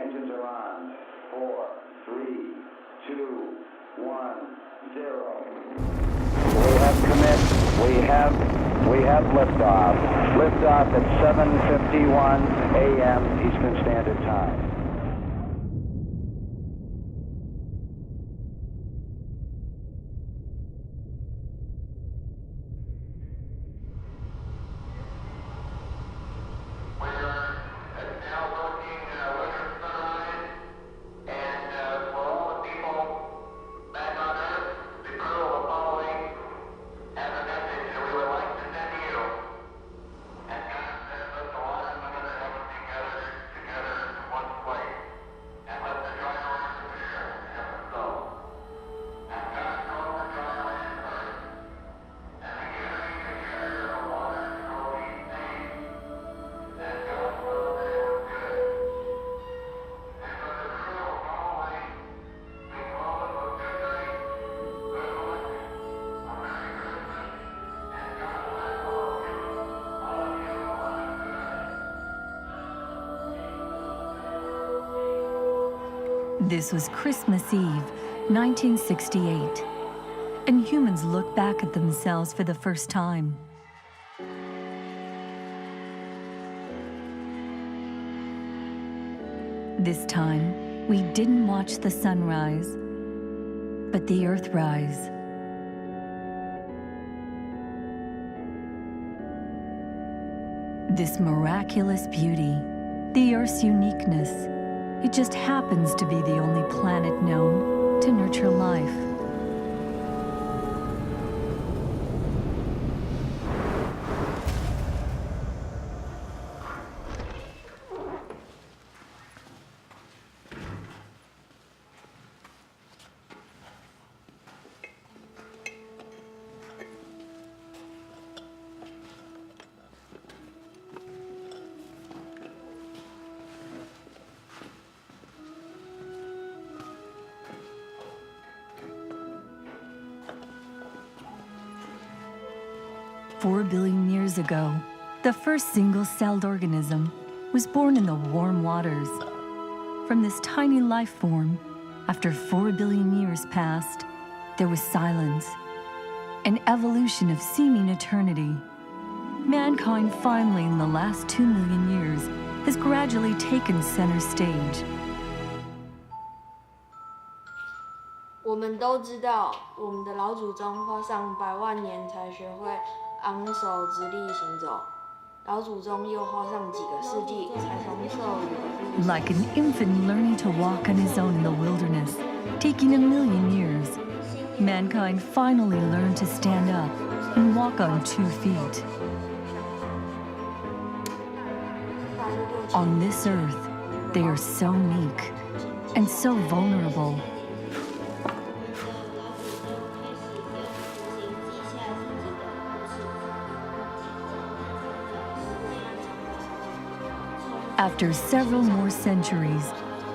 engines are on. 4, 3, 2, 1, 0. We have commit. We have liftoff. Liftoff at 7:51 a.m. Eastern Standard Time. This was Christmas Eve, 1968, and humans look back at themselves for the first time. This time, we didn't watch the sunrise, but the earth rise. This miraculous beauty, the Earth's uniqueness, it just happens to be the only planet known to nurture life. Four billion years ago, the first single-celled organism was born in the warm waters. From this tiny life form, after 4 billion years passed, there was silence, an evolution of seeming eternity. Mankind finally, in the last 2 million years, has gradually taken center stage. 我们都知道，我们的老祖宗花上100万年才学会昂首直立行走，老祖宗又花上几个世纪才从兽语。 Like an infant learning to walk on his own in the wilderness, taking 1 million years, mankind finally learned to stand up and walk on 2 feet. On this earth, they are so meek and so vulnerable. After several more centuries,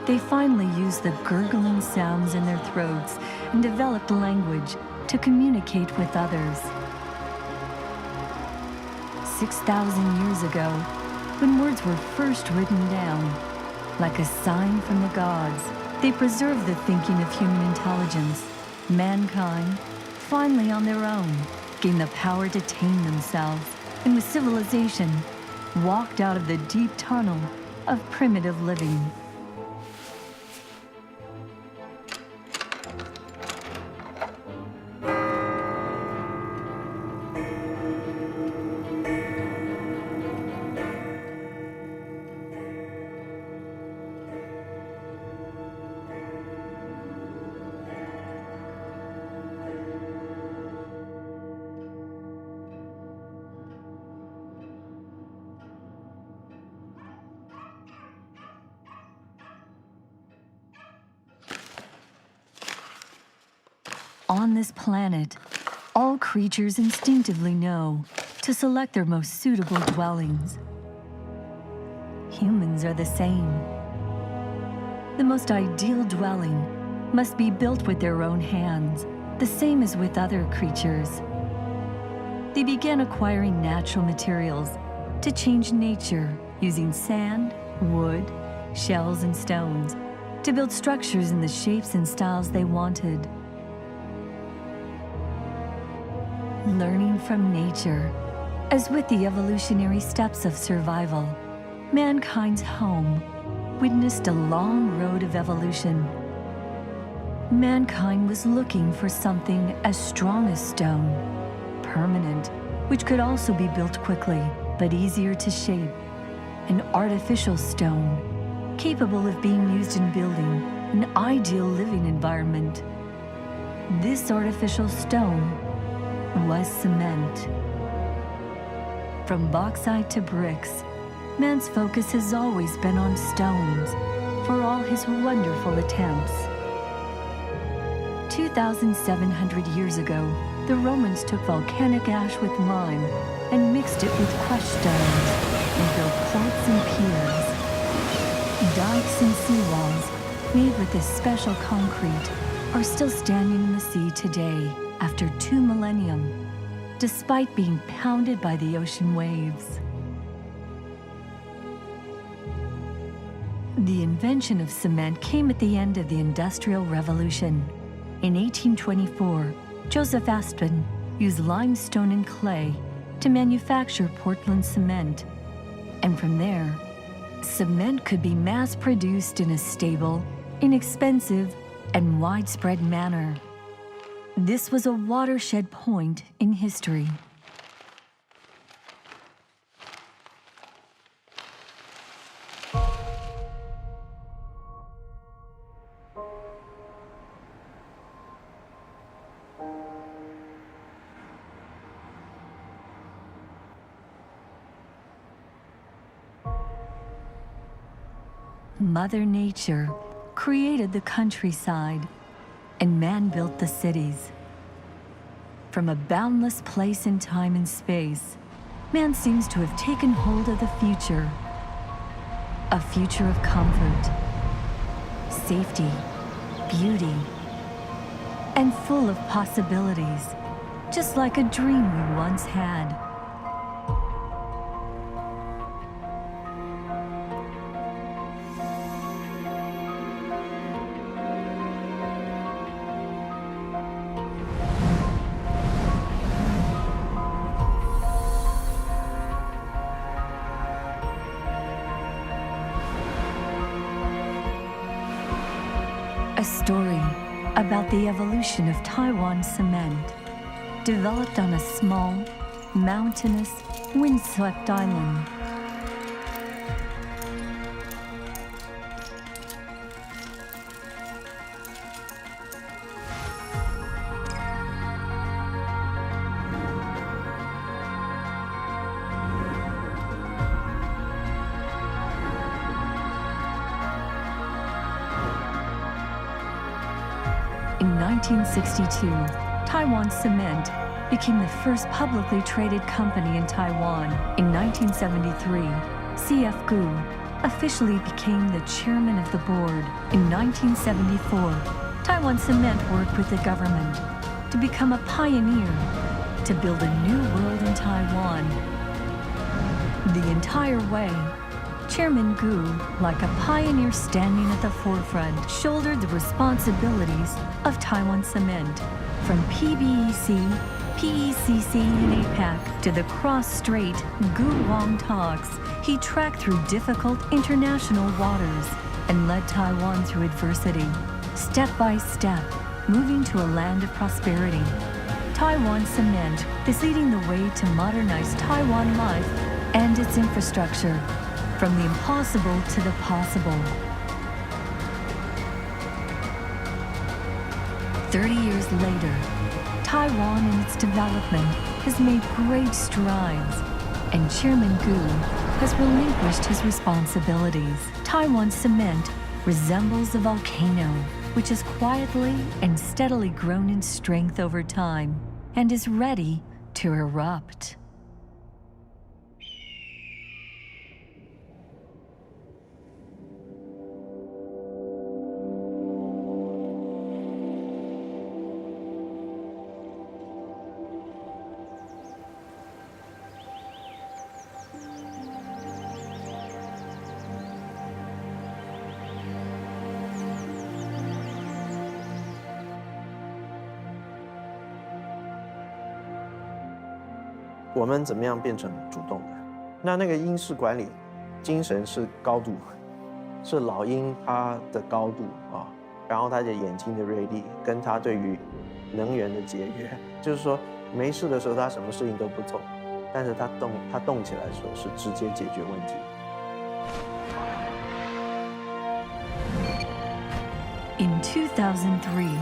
they finally used the gurgling sounds in their throats and developed language to communicate with others. 6,000 years ago, when words were first written down, like a sign from the gods, they preserved the thinking of human intelligence. Mankind, finally on their own, gained the power to tame themselves, and with civilization, walked out of the deep tunnel of primitive living. On this planet, all creatures instinctively know to select their most suitable dwellings. Humans are the same. The most ideal dwelling must be built with their own hands, the same as with other creatures. They began acquiring natural materials to change nature using sand, wood, shells, and stones to build structures in the shapes and styles they wanted. Learning from nature, as with the evolutionary steps of survival, mankind's home witnessed a long road of evolution. Mankind was looking for something as strong as stone, permanent, which could also be built quickly, but easier to shape. An artificial stone, capable of being used in building an ideal living environment. This artificial stone was cement. From bauxite to bricks, man's focus has always been on stones for all his wonderful attempts. 2,700 years ago, the Romans took volcanic ash with lime and mixed it with crushed stones and built ports and piers. Dikes and seawalls made with this special concrete are still standing in the sea today after 2 millennia, despite being pounded by the ocean waves. The invention of cement came at the end of the Industrial Revolution. In 1824, Joseph Aspen used limestone and clay to manufacture Portland cement. And from there, cement could be mass-produced in a stable, inexpensive, and widespread manner. This was a watershed point in history. Mother Nature created the countryside, and man built the cities. From a boundless place in time and space, man seems to have taken hold of the future. A future of comfort, safety, beauty, and full of possibilities, just like a dream we once had. A story about the evolution of Taiwan cement, developed on a small, mountainous, windswept island. In 1962, Taiwan Cement became the first publicly traded company in Taiwan. In 1973, C.F. Gu officially became the chairman of the board. In 1974, Taiwan Cement worked with the government to become a pioneer to build a new world in Taiwan. The entire way, Chairman Gu, like a pioneer standing at the forefront, shouldered the responsibilities of Taiwan Cement. From PBEC, PECC, and APAC to the cross-strait Gu-Wang talks, he tracked through difficult international waters and led Taiwan through adversity, step by step, moving to a land of prosperity. Taiwan Cement is leading the way to modernize Taiwan life and its infrastructure, from the impossible to the possible. 30 years later, Taiwan in its development has made great strides, and Chairman Gu has relinquished his responsibilities. Taiwan Cement resembles a volcano, which has quietly and steadily grown in strength over time and is ready to erupt. 我们怎么样变成主动的？那个鹰是管理，精神是高度，是老鹰它的高度啊，然后它的眼睛的锐利，跟它对于能源的节约，就是说没事的时候它什么事情都不做，但是它动起来的时候是直接解决问题。In 2003,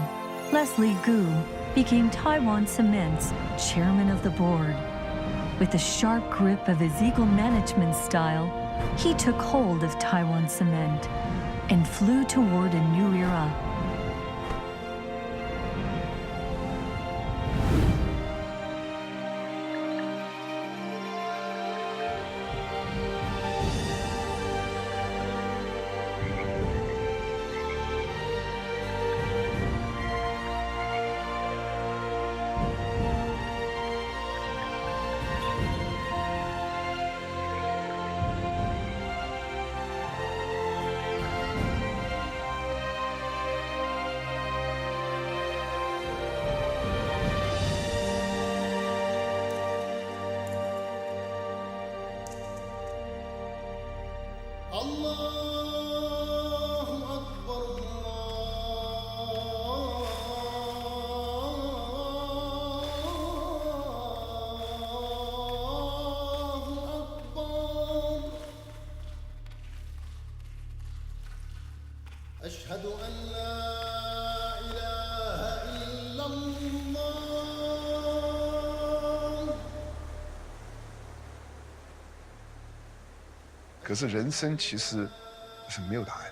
Leslie Gu became Taiwan Cement's chairman of the board. With the sharp grip of his eagle management style, he took hold of Taiwan Cement and flew toward a new era. الله أكبر الله أكبر أشهد أن لا إله إلا الله 可是人生其实是没有答案，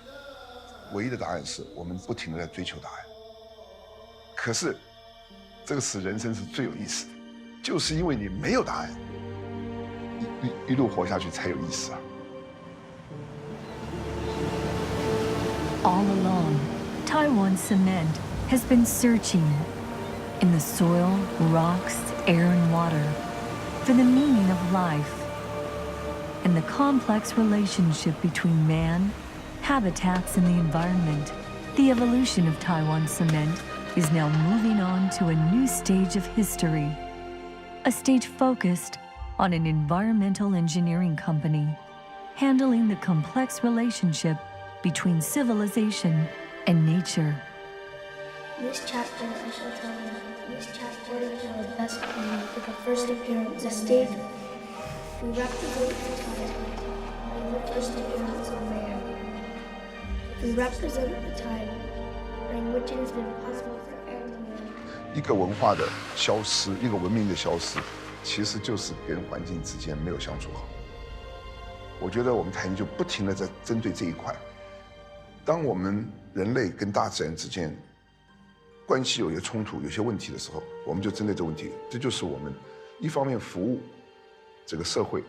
唯一的答案是我们不停地在追求答案。可是这个使人生是最有意思的，就是因为你没有答案，一路活下去才有意思啊。All along, Taiwan Cement has been searching in the soil, rocks, air, and water for the meaning of life and the complex relationship between man, habitats, and the environment. The evolution of Taiwan Cement is now moving on to a new stage of history, a stage focused on an environmental engineering company, handling the complex relationship between civilization and nature. This chapter I shall tell you. This chapter is our best plan for the first appearance. The stage we represent the time and the first appearance of man. We represent the time during which it has been possible for anyone. 一个文化的消失，一个文明的消失，其实就是跟环境之间没有相处好。我觉得我们台湾就不停地在针对这一块。当我们人类跟大自然之间关系有些冲突、有些问题的时候，我们就针对这个问题。这就是我们一方面服务这个社会，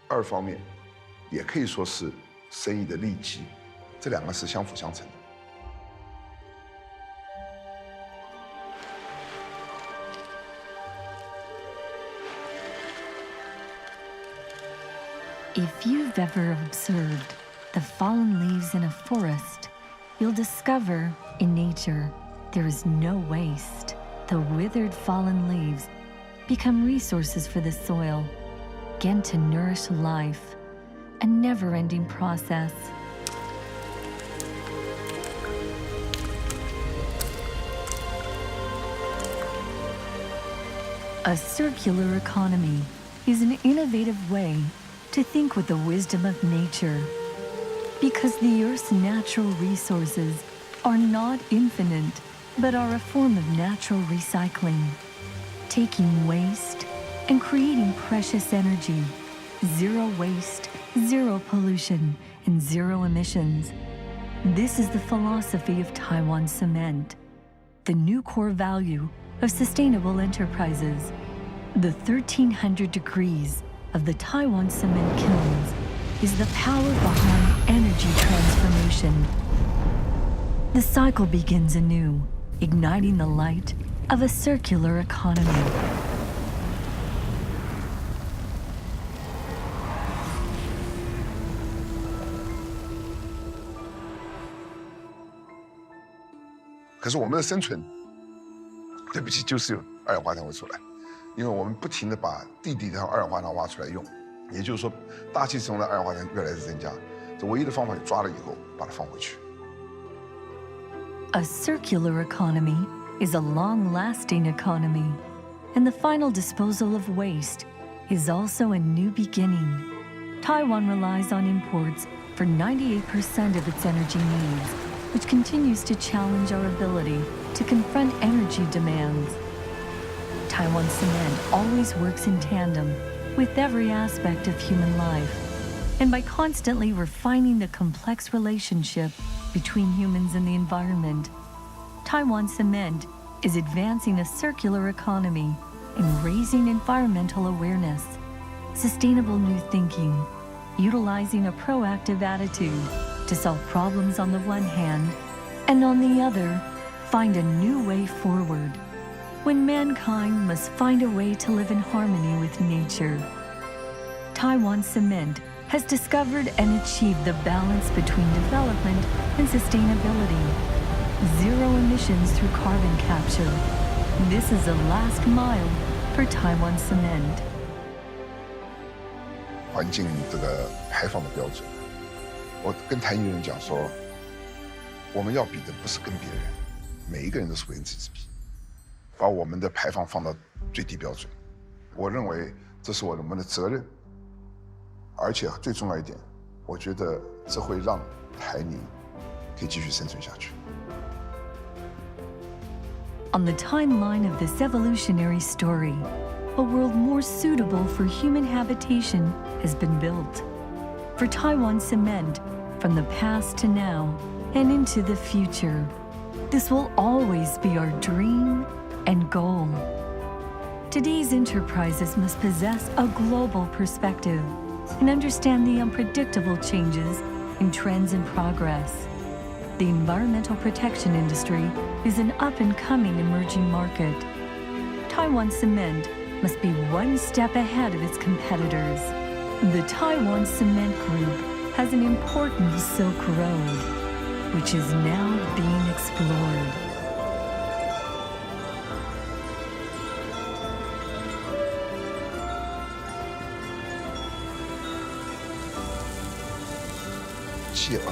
二方面也可以说是生意的利基，这两个是相辅相成的。If you've ever observed the fallen leaves in a forest, you'll discover in nature there is no waste. The withered fallen leaves become resources for the soil, again to nourish life, a never-ending process. A circular economy is an innovative way to think with the wisdom of nature, because the Earth's natural resources are not infinite, but are a form of natural recycling, taking waste and creating precious energy. Zero waste, zero pollution, and zero emissions. This is the philosophy of Taiwan Cement, the new core value of sustainable enterprises. The 1300 degrees of the Taiwan Cement kilns is the power behind energy transformation. The cycle begins anew, igniting the light of a circular economy.可是我们的生存，对不起，就是有二氧化碳会出来。因为我们不停地把地底的二氧化碳挖出来用，也就是说，大气中的二氧化碳越来越增加，这唯一的方法就抓了以后把它放回去。A circular economy is a long-lasting economy, and the final disposal of waste is also a new beginning. Taiwan relies on imports for 98% of its energy needs, which continues to challenge our ability to confront energy demands. Taiwan Cement always works in tandem with every aspect of human life, and by constantly refining the complex relationship between humans and the environment, Taiwan Cement is advancing a circular economy and raising environmental awareness, sustainable new thinking, utilizing a proactive attitude to solve problems on the one hand, and on the other, find a new way forward, when mankind must find a way to live in harmony with nature. Taiwan Cement has discovered and achieved the balance between development and sustainability. Zero emissions through carbon capture. This is the last mile for Taiwan Cement. 环境这个排放的标准，我跟台湾人讲说，我们要比的不是跟别人，每一个人都是为自己比，把我们的排放放到最低标准。我认为这是我们的责任，而且最重要一点，我觉得这会让台泥可以继续生存下去。On the timeline of this evolutionary story, a world more suitable for human habitation has been built. For Taiwan Cement, from the past to now and into the future, this will always be our dream and goal. Today's enterprises must possess a global perspective and understand the unpredictable changes in trends and progress. The environmental protection industry is an up-and-coming emerging market. Taiwan Cement must be one step ahead of its competitors. The Taiwan Cement Group has an important Silk Road, which is now being explored.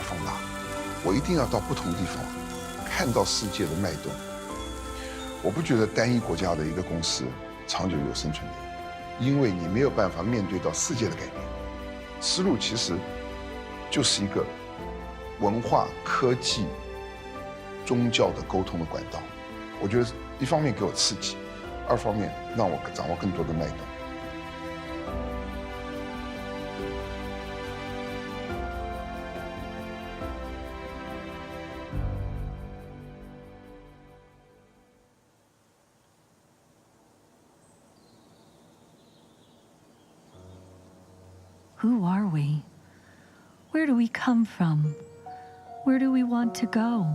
放大，我一定要到不同地方看到世界的脉动。我不觉得单一国家的一个公司长久有生存力，因为你没有办法面对到世界的改变。丝路其实就是一个文化、科技、宗教的沟通的管道。我觉得一方面给我刺激，二方面让我掌握更多的脉动。Who are we? Where do we come from? Where do we want to go?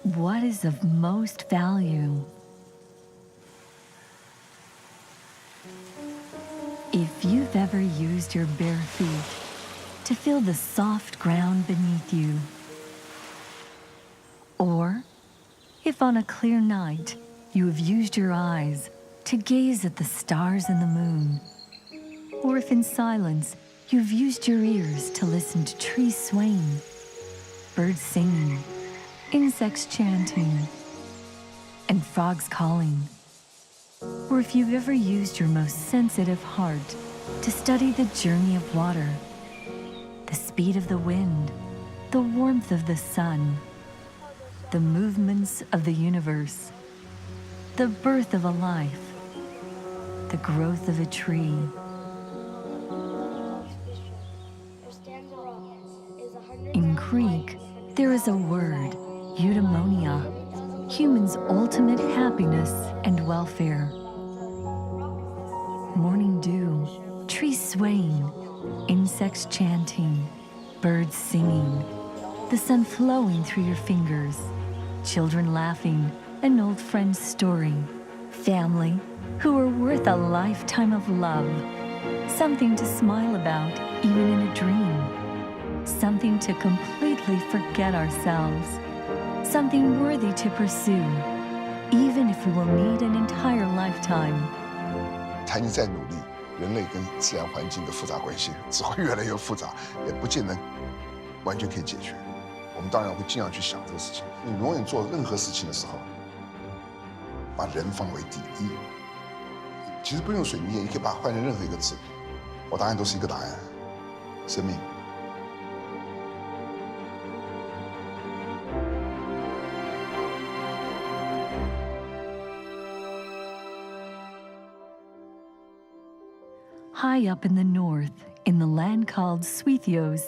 What is of most value? If you've ever used your bare feet to feel the soft ground beneath you, or if on a clear night you have used your eyes to gaze at the stars and the moon, or if in silence you've used your ears to listen to trees swaying, birds singing, insects chanting, and frogs calling, or if you've ever used your most sensitive heart to study the journey of water, the speed of the wind, the warmth of the sun, the movements of the universe, the birth of a life, the growth of a tree. In Greek, there is a word, eudaimonia, humans' ultimate happiness and welfare. Morning dew, trees swaying, insects chanting, birds singing, the sun flowing through your fingers, children laughing, an old friend's story, family who are worth a lifetime of love, something to smile about even in a dream, something to completely forget ourselves, something worthy to pursue, even if we will need an entire lifetime. 谈你再努力，人类跟自然环境的复杂关系只会越来越复杂，也不见得完全可以解决。我们当然会尽量去想这个事情。你永远做任何事情的时候，把人放为第一。其实不用水泥叶，你可以把它换成任何一个字，我答案都是一个答案：生命。High up in the north, in the land called Suithios,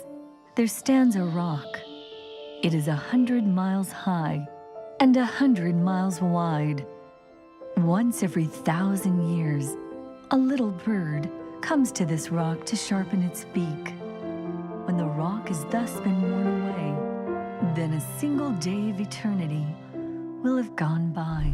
there stands a rock. It is 100 miles high and 100 miles wide. Once every 1,000 years, a little bird comes to this rock to sharpen its beak. When the rock has thus been worn away, then a single day of eternity will have gone by.